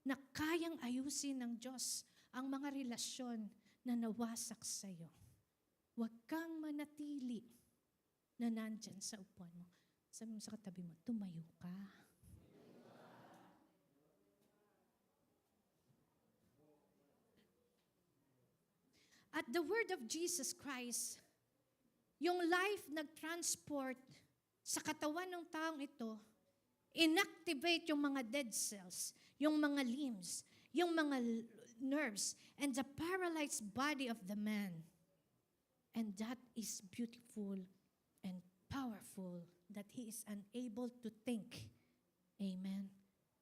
na kayang ayusin ng Diyos ang mga relasyon na nawasak sa iyo, huwag kang manatili na nandyan sa upuan mo. Sabi mo sa katabi mo, tumayo ka. At the word of Jesus Christ, yung life nag-transport sa katawan ng taong ito, inactivate yung mga dead cells, yung mga limbs, yung mga nerves, and the paralyzed body of the man. And that is beautiful and powerful that he is unable to think, amen,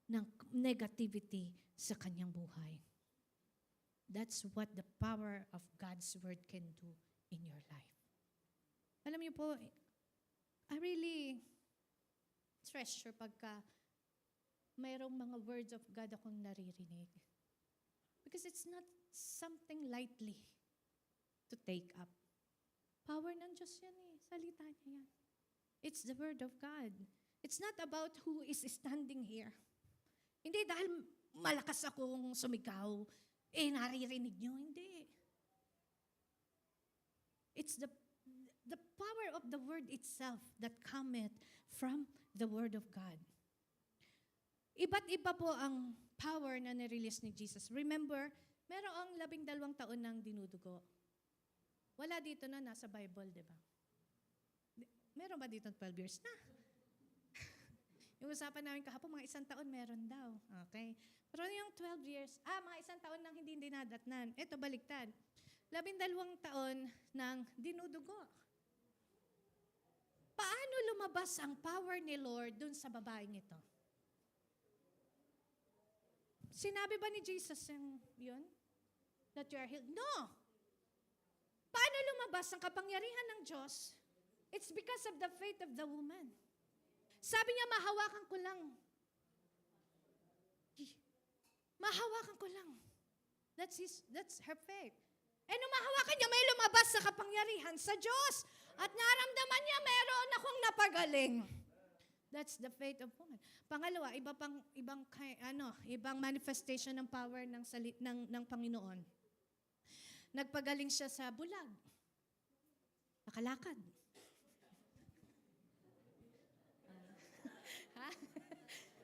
ng negativity sa kanyang buhay. That's what the power of God's word can do in your life. Alam niyo po, I really treasure pagka mayroong mga words of God akong naririnig. Because it's not something lightly to take up. Power ng Diyos yan eh. Salita niya yan. It's the word of God. It's not about who is standing here. Hindi dahil malakas akong sumigaw, naririnig nyo. Hindi. It's the power of the word itself that cometh from the word of God. Iba't iba po ang power na nirelease ni Jesus. Remember, merong 12 taon ng dinudugo. Wala dito na nasa Bible, di ba? Meron ba dito 12 years na? Yung usapan namin kahapon, mga 1 taon meron daw. Okay. Pero yung 12 years, mga 1 taon nang hindi dinadatnan. Ito, baliktad. 12 taon ng dinudugo. Paano lumabas ang power ni Lord dun sa babaeng ito? Sinabi ba ni Jesus yun? That you are healed? No! Paano lumabas ang kapangyarihan ng Diyos? It's because of the faith of the woman. Sabi niya, mahawakan ko lang. Mahawakan ko lang. That's her faith. Eh, nung mahawakan niya, may lumabas sa kapangyarihan sa Diyos. At naramdaman niya, meron akong napagaling. That's the faith of woman. Pangalawa, ibang manifestation ng power ng Panginoon. Nagpagaling siya sa bulag. Nakalakad. Ha?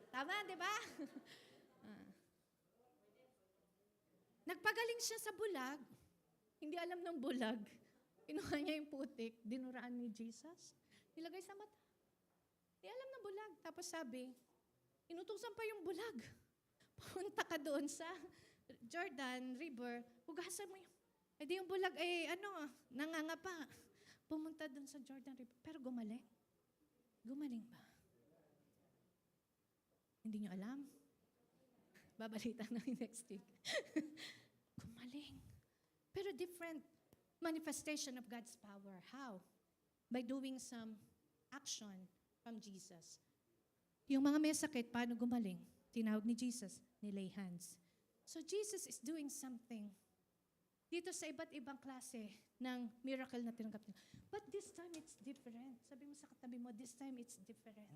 Tama, di ba? Nagpagaling siya sa bulag. Hindi alam ng bulag. Kinuha niya yung putik, dinuraan ni Jesus, nilagay sa mata. Hindi alam ng bulag. Tapos sabi, inutusan pa yung bulag. Punta ka doon sa Jordan River, hugasan mo yung, edi yung bulag nangangapa. Pumunta doon sa Jordan River. Pero gumaling. Gumaling ba? Hindi niyo alam? Babalita namin next week. Gumaling. Pero different manifestation of God's power. How? By doing some action from Jesus. Yung mga may sakit, paano gumaling? Tinawag ni Jesus, nilay hands. So Jesus is doing something dito sa iba't ibang klase ng miracle na tinanggap niya. But this time it's different. Sabi mo sa katabi mo, this time it's different.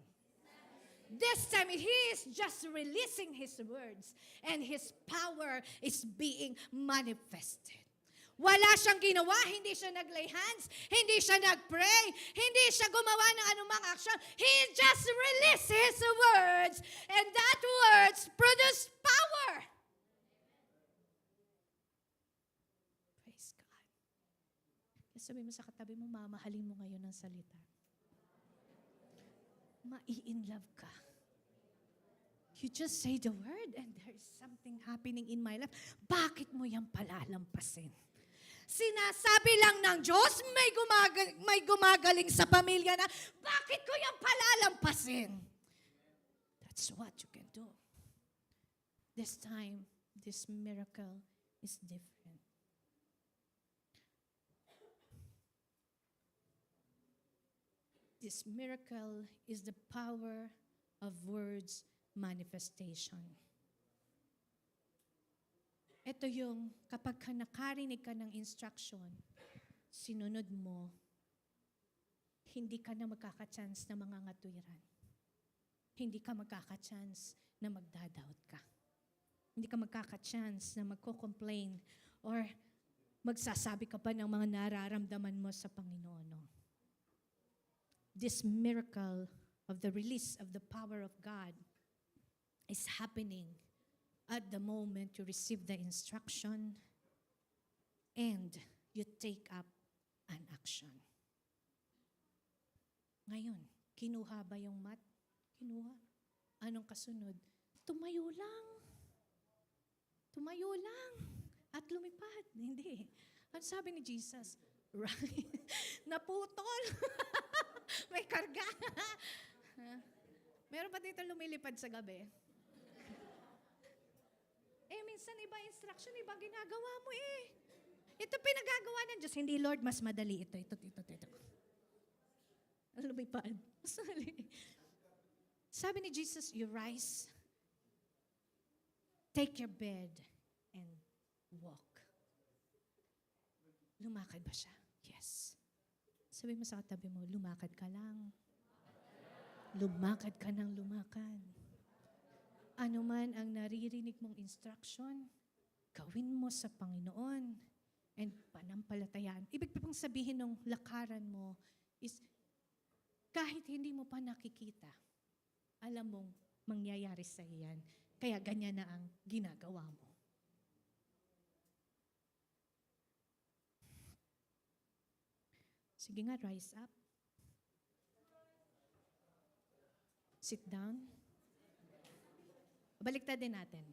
This time, He is just releasing His words and His power is being manifested. Wala siyang ginawa, hindi siya naglay hands, hindi siya nagpray, hindi siya gumawa ng anumang action. He just released His words and that words produce power. Praise God. Sabi mo sa katabi mo, mamahalin mo ngayon ang salita. Ma-in-love ka. You just say the word and there is something happening in my life. Bakit mo yan palalampasin? Sinasabi lang ng Diyos, may gumagaling sa pamilya na, bakit ko yan palalampasin? That's what you can do. This time, this miracle is different. This miracle is the power of words manifestation. Ito yung kapag ka nakarinig ka ng instruction, sinunod mo, hindi ka na magkaka-chance na mangangatwiran. Hindi ka magkaka-chance na magdadoubt ka. Hindi ka magkaka-chance na magko-complain or magsasabi ka pa ng mga nararamdaman mo sa Panginoon. No? This miracle of the release of the power of God is happening at the moment you receive the instruction and you take up an action. Ngayon, kinuha ba yung mat? Kinuha. Anong kasunod? Tumayo lang. Tumayo lang. At lumipad. Hindi. Ano sabi ni Jesus? Right. Naputol. May karga. Meron pa dito lumilipad sa gabi. Minsan iba instruction, iba ginagawa mo eh. Ito pinagagawa ng Diyos. Hindi, Lord, mas madali ito. Lumipad. Sabi ni Jesus, you rise, take your bed, and walk. Lumakad ba siya? Yes. Sabi mo sa katabi mo, lumakad ka lang. Lumakad ka ng lumakad. Ano man ang naririnig mong instruction, gawin mo sa Panginoon and panampalatayaan. Ibig pang sabihin ng lakaran mo is kahit hindi mo pa nakikita, alam mong mangyayari sa iyan. Kaya ganyan na ang ginagawa mo. Sige nga, rise up. Sit down. Baliktad din natin.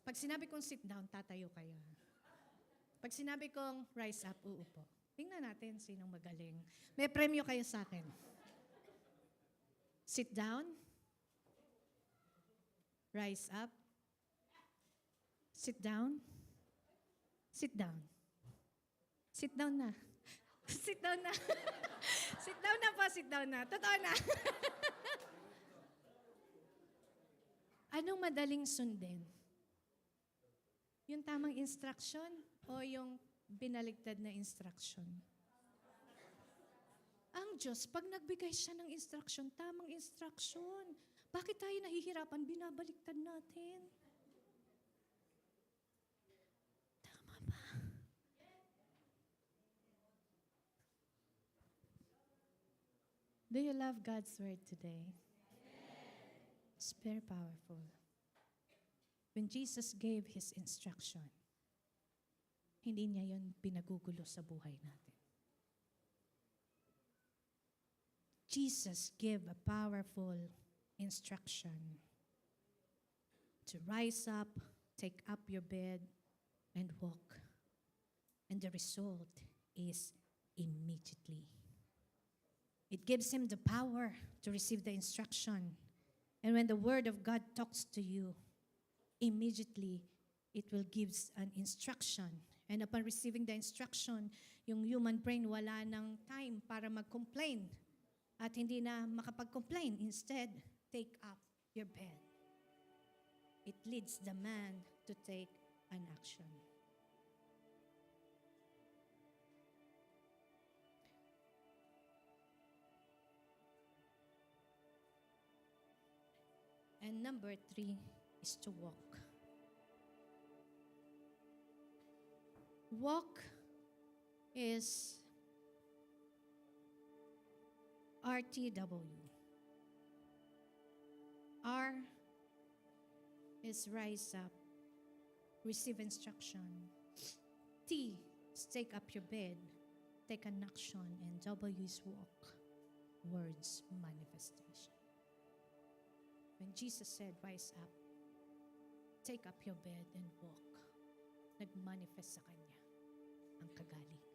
Pag sinabi kong sit down, tatayo kayo. Pag sinabi kong rise up, uupo. Tingnan natin sinong magaling. May premyo kayo sa akin. Sit down. Rise up. Sit down. Sit down. Sit down na. Sit down na. Sit down na po, sit down na. Totoo na. Anong madaling sundin? Yung tamang instruction o yung binaligtad na instruction? Ang Diyos, pag nagbigay siya ng instruction, tamang instruction. Bakit tayo nahihirapan? Binabaliktad natin. Tama ba? Do you love God's word today? It's very powerful. When Jesus gave His instruction, hindi niya yun pinagugulo sa buhay natin. Jesus gave a powerful instruction to rise up, take up your bed, and walk. And the result is immediately. It gives him the power to receive the instruction. And when the Word of God talks to you, immediately, it will give an instruction. And upon receiving the instruction, yung human brain wala ng time para mag-complain. At hindi na makapag-complain. Instead, take up your bed. It leads the man to take an action. And number 3 is to walk. Walk is RTW. R is rise up, receive instruction. T is take up your bed, take an action. And W is walk, words manifestation. When Jesus said, rise up, take up your bed and walk, nag-manifest sa kanya ang kagalitan.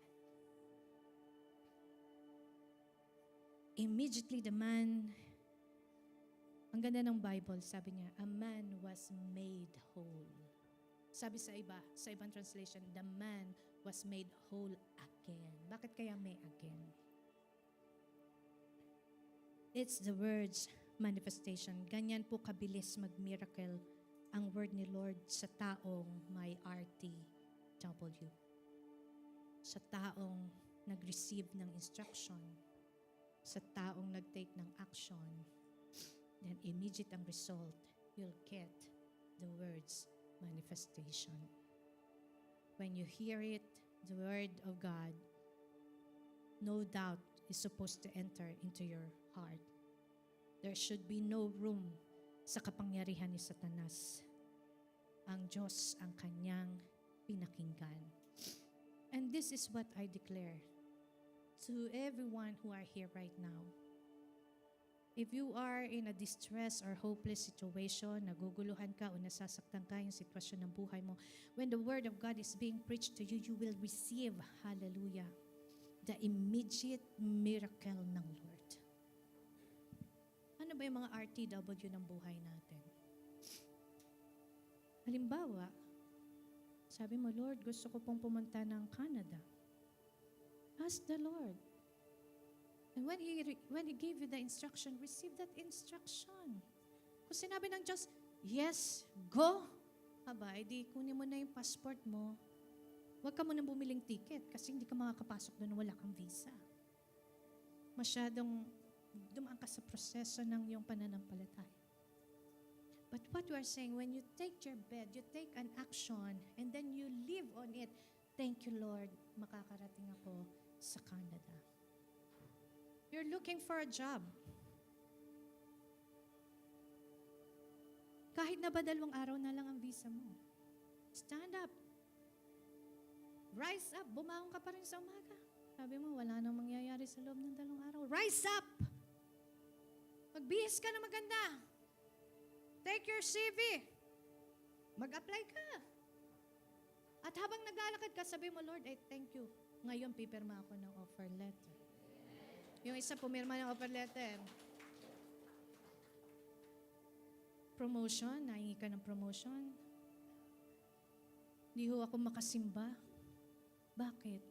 Immediately the man, ang ganda ng Bible, sabi niya, a man was made whole. Sabi sa ibang translation, the man was made whole again. Bakit kaya may again? It's the word's manifestation. Ganyan po kabilis mag-miracle ang word ni Lord sa taong may RTW. Sa taong nag-receive ng instruction. Sa taong nag-take ng action. Then immediate ang result, you'll get the word's manifestation. When you hear it, the word of God, no doubt is supposed to enter into your heart. There should be no room sa kapangyarihan ni Satanas. Ang Diyos ang kanyang pinakinggan. And this is what I declare to everyone who are here right now. If you are in a distress or hopeless situation, naguguluhan ka o nasasaktan ka yung sitwasyon ng buhay mo, when the Word of God is being preached to you, you will receive, hallelujah, the immediate miracle ng Lord. Ano ba yung mga RTW ng buhay natin? Halimbawa, sabi mo, Lord, gusto ko pong pumunta ng Canada. Ask the Lord. And when He gave you the instruction, receive that instruction. Kung sinabi ng Diyos, yes, go. Aba, edi kunin mo na yung passport mo. Huwag ka munang bumiling ticket kasi hindi ka makakapasok doon wala kang visa. Masyadong dumaan ka sa proseso ng iyong pananampalataya. But what you are saying, when you take your bed, you take an action, and then you live on it, thank you, Lord, makakarating ako sa Canada. You're looking for a job. Kahit na ba 2 araw na lang ang visa mo, stand up. Rise up. Bumangon ka pa rin sa umaga. Sabi mo, wala nang mangyayari sa loob ng 2 araw. Rise up! Magbihis ka na maganda. Take your CV. Mag-apply ka. At habang naglalakad ka, sabi mo, Lord, I thank you. Ngayon, pipirma ako ng offer letter. Yung isa pumirma ng offer letter. Promotion, nahingi ka ng promotion. Hindi ho ako makasimba. Bakit?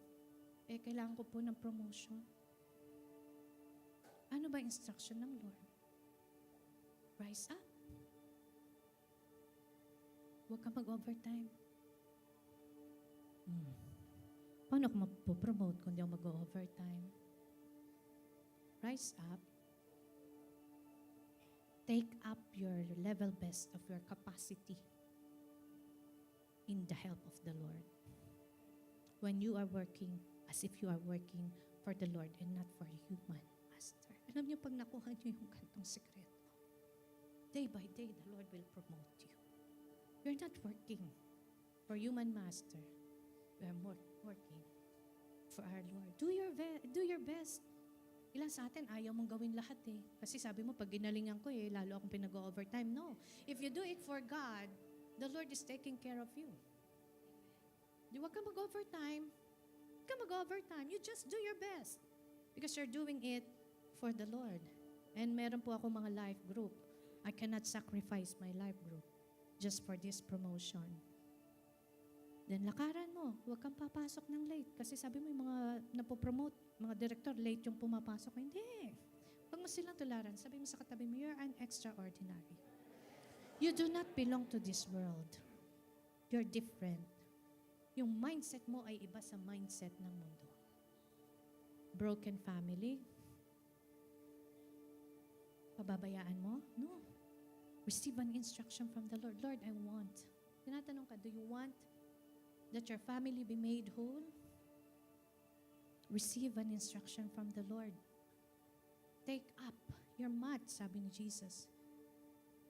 Kailangan ko po ng promotion. Ano ba instruction ng Lord? Rise up. Huwag ka mag-overtime. Paano ako mapopromote kung di ako mag-overtime? Rise up. Take up your level best of your capacity in the help of the Lord. When you are working as if you are working for the Lord and not for human master. Alam niyo, pag nakuha niyo yung kantong sekreto, day by day, the Lord will promote you. You're not working for human master. We are working for our Lord. Do your best. Ilan sa atin, ayaw mong gawin lahat eh. Kasi sabi mo, pag ginalingan ko lalo akong pinag-overtime. No. If you do it for God, the Lord is taking care of you. Di wag ka mag-overtime. Huwag ka mag-overtime. You just do your best. Because you're doing it for the Lord. And meron po ako mga life group. I cannot sacrifice my life group just for this promotion. Then lakaran mo. Huwag kang papasok ng late. Kasi sabi mo yung mga napopromote, mga director, late yung pumapasok. Hindi. Huwag mo silang tularan. Sabi mo sa katabi mo, you're an extraordinary. You do not belong to this world. You're different. Yung mindset mo ay iba sa mindset ng mundo. Broken family. Pababayaan mo? No. Receive an instruction from the Lord. Lord, I want. Tinatanong ka, do you want that your family be made whole? Receive an instruction from the Lord. Take up your mat, sabi ni Jesus.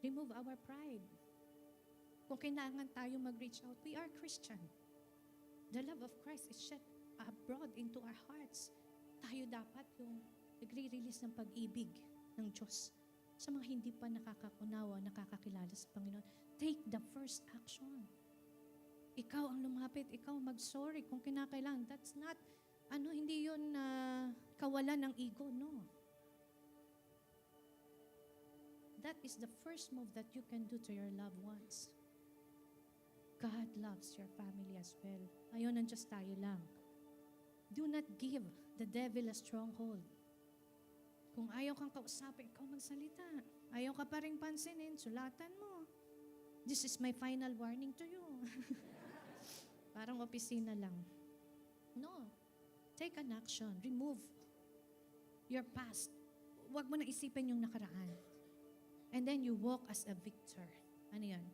Remove our pride. Kung kailangan tayo mag-reach out, we are Christian. The love of Christ is shed abroad into our hearts. Tayo dapat yung nagre-release ng pag-ibig ng Diyos sa mga hindi pa nakakakunawa, nakakakilala sa Panginoon. Take the first action. Ikaw ang lumapit, ikaw mag-sorry kung kinakailangan. That's not, hindi yun kawalan ng ego, no. That is the first move that you can do to your loved ones. God loves your family as well. Ayaw ng Diyos tayo lang. Do not give the devil a stronghold. Kung ayaw kang kausapin, ikaw magsalita. Ayaw ka pa rin pansinin, sulatan mo. This is my final warning to you. Parang opisina lang. No. Take an action. Remove your past. Huwag mo na isipin yung nakaraan. And then you walk as a victor. Ano yan?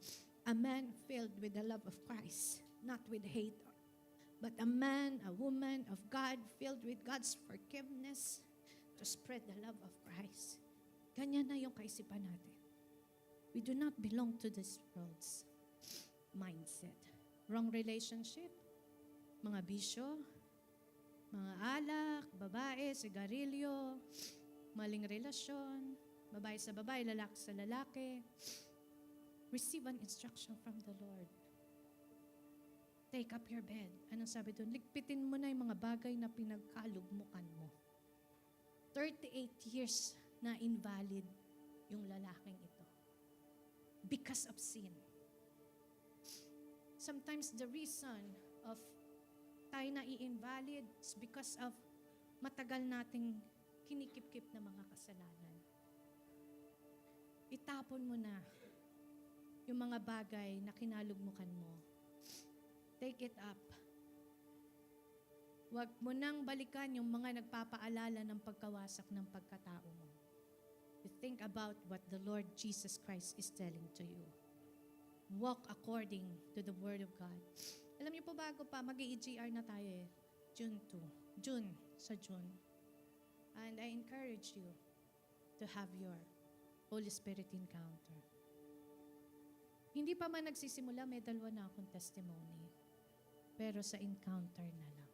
A man filled with the love of Christ, not with hate. But a man, a woman of God filled with God's forgiveness to spread the love of Christ. Ganyan na yung kaisipan natin. We do not belong to this world's mindset. Wrong relationship, mga bisyo, mga alak, babae, sigarilyo, maling relasyon, babae sa babae, lalaki sa lalaki. Receive an instruction from the Lord. Take up your bed. Anong sabi doon? Ligpitin mo na yung mga bagay na pinagkalugmukan mo. 38 years na invalid yung lalaking ito. Because of sin. Sometimes the reason of tayo na i-invalid is because of matagal nating kinikip-kip na mga kasalanan. Itapon mo na yung mga bagay na kinalugmukan mo. Take it up. Huwag mo nang balikan yung mga nagpapaalala ng pagkawasak ng pagkatao mo. You think about what the Lord Jesus Christ is telling to you. Walk according to the Word of God. Alam niyo po, bago pa, mag-EGR na tayo eh. June 2. June. And I encourage you to have your Holy Spirit encounter. Hindi pa man nagsisimula, may dalawa na akong testimony. Pero sa encounter na lang.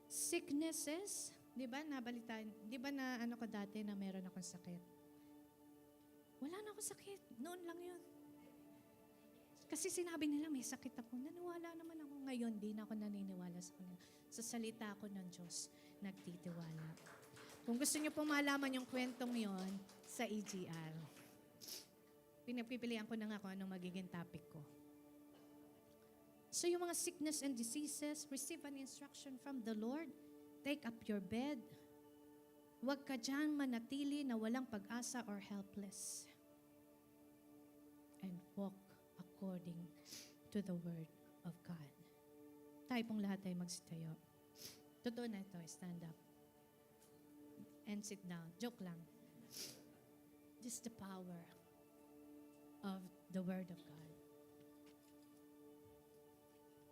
Sicknesses, di ba nabalitaan, di ba na ano ko dati na meron akong sakit? Wala na akong sakit. Noon lang yun. Kasi sinabi nila may sakit ako. Naniwala naman ako. Ngayon, di na ako naniniwala sa kanila. Sa salita ko ng Diyos, nagtitiwala. Kung gusto niyo po malaman yung kwentong yon sa EGR, pinagpipilian ko na nga kung anong magiging topic ko. So yung mga sickness and diseases, receive an instruction from the Lord. Take up your bed. Huwag ka dyan manatili na walang pag-asa or helpless. And walk according to the Word of God. Tayo pong lahat ay magsitayo. Totoo na ito, stand up. And sit down. Joke lang. This is the power of the Word of God.